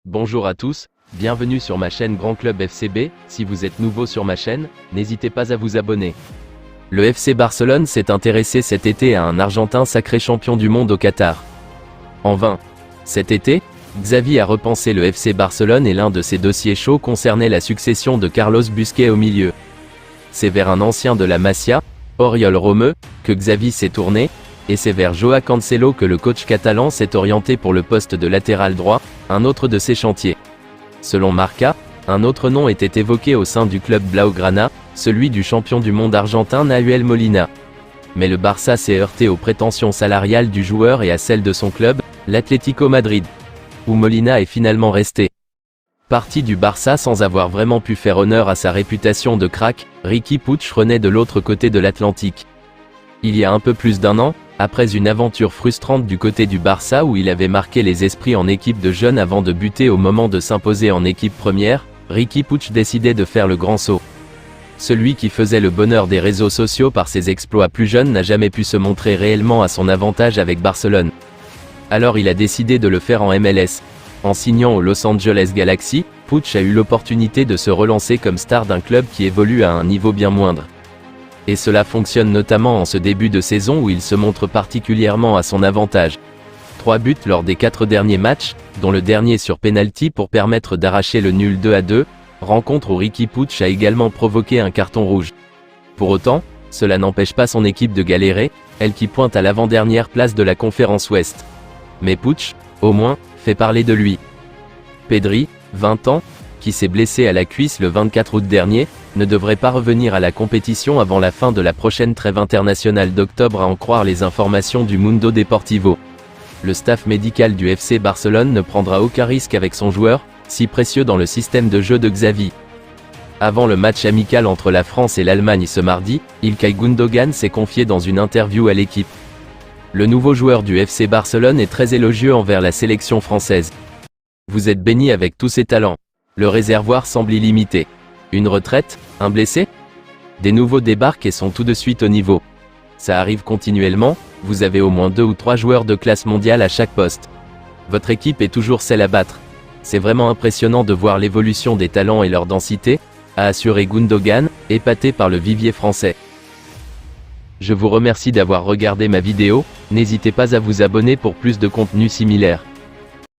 Bonjour à tous, bienvenue sur ma chaîne Grand Club FCB. Si vous êtes nouveau sur ma chaîne, n'hésitez pas à vous abonner. Le FC Barcelone s'est intéressé cet été à un Argentin sacré champion du monde au Qatar. En vain. Cet été, Xavi a repensé le FC Barcelone et l'un de ses dossiers chauds concernait la succession de Carlos Busquets au milieu. C'est vers un ancien de la Masia, Oriol Romeu, que Xavi s'est tourné, et c'est vers Joao Cancelo que le coach catalan s'est orienté pour le poste de latéral droit, un autre de ses chantiers. Selon Marca, un autre nom était évoqué au sein du club Blaugrana, celui du champion du monde argentin Nahuel Molina. Mais le Barça s'est heurté aux prétentions salariales du joueur et à celles de son club, l'Atlético Madrid, où Molina est finalement resté. Parti du Barça sans avoir vraiment pu faire honneur à sa réputation de crack, Riqui Puig renaît de l'autre côté de l'Atlantique. Il y a un peu plus d'un an, après une aventure frustrante du côté du Barça où il avait marqué les esprits en équipe de jeunes avant de buter au moment de s'imposer en équipe première, Riqui Puig décidait de faire le grand saut. Celui qui faisait le bonheur des réseaux sociaux par ses exploits plus jeunes n'a jamais pu se montrer réellement à son avantage avec Barcelone. Alors il a décidé de le faire en MLS. En signant au Los Angeles Galaxy, Puig a eu l'opportunité de se relancer comme star d'un club qui évolue à un niveau bien moindre. Et cela fonctionne notamment en ce début de saison où il se montre particulièrement à son avantage. 3 buts lors des 4 derniers matchs, dont le dernier sur penalty pour permettre d'arracher le nul 2-2, rencontre où Riqui Puig a également provoqué un carton rouge. Pour autant, cela n'empêche pas son équipe de galérer, elle qui pointe à l'avant-dernière place de la conférence Ouest. Mais Puig, au moins, fait parler de lui. Pedri, 20 ans, qui s'est blessé à la cuisse le 24 août dernier, ne devrait pas revenir à la compétition avant la fin de la prochaine trêve internationale d'octobre à en croire les informations du Mundo Deportivo. Le staff médical du FC Barcelone ne prendra aucun risque avec son joueur, si précieux dans le système de jeu de Xavi. Avant le match amical entre la France et l'Allemagne ce mardi, Ilkay Gundogan s'est confié dans une interview à l'équipe. Le nouveau joueur du FC Barcelone est très élogieux envers la sélection française. Vous êtes béni avec tous ces talents. Le réservoir semble illimité. Une retraite, un blessé? Des nouveaux débarquent et sont tout de suite au niveau. Ça arrive continuellement, vous avez au moins 2 ou 3 joueurs de classe mondiale à chaque poste. Votre équipe est toujours celle à battre. C'est vraiment impressionnant de voir l'évolution des talents et leur densité, a assuré Gundogan, épaté par le vivier français. Je vous remercie d'avoir regardé ma vidéo, n'hésitez pas à vous abonner pour plus de contenu similaire.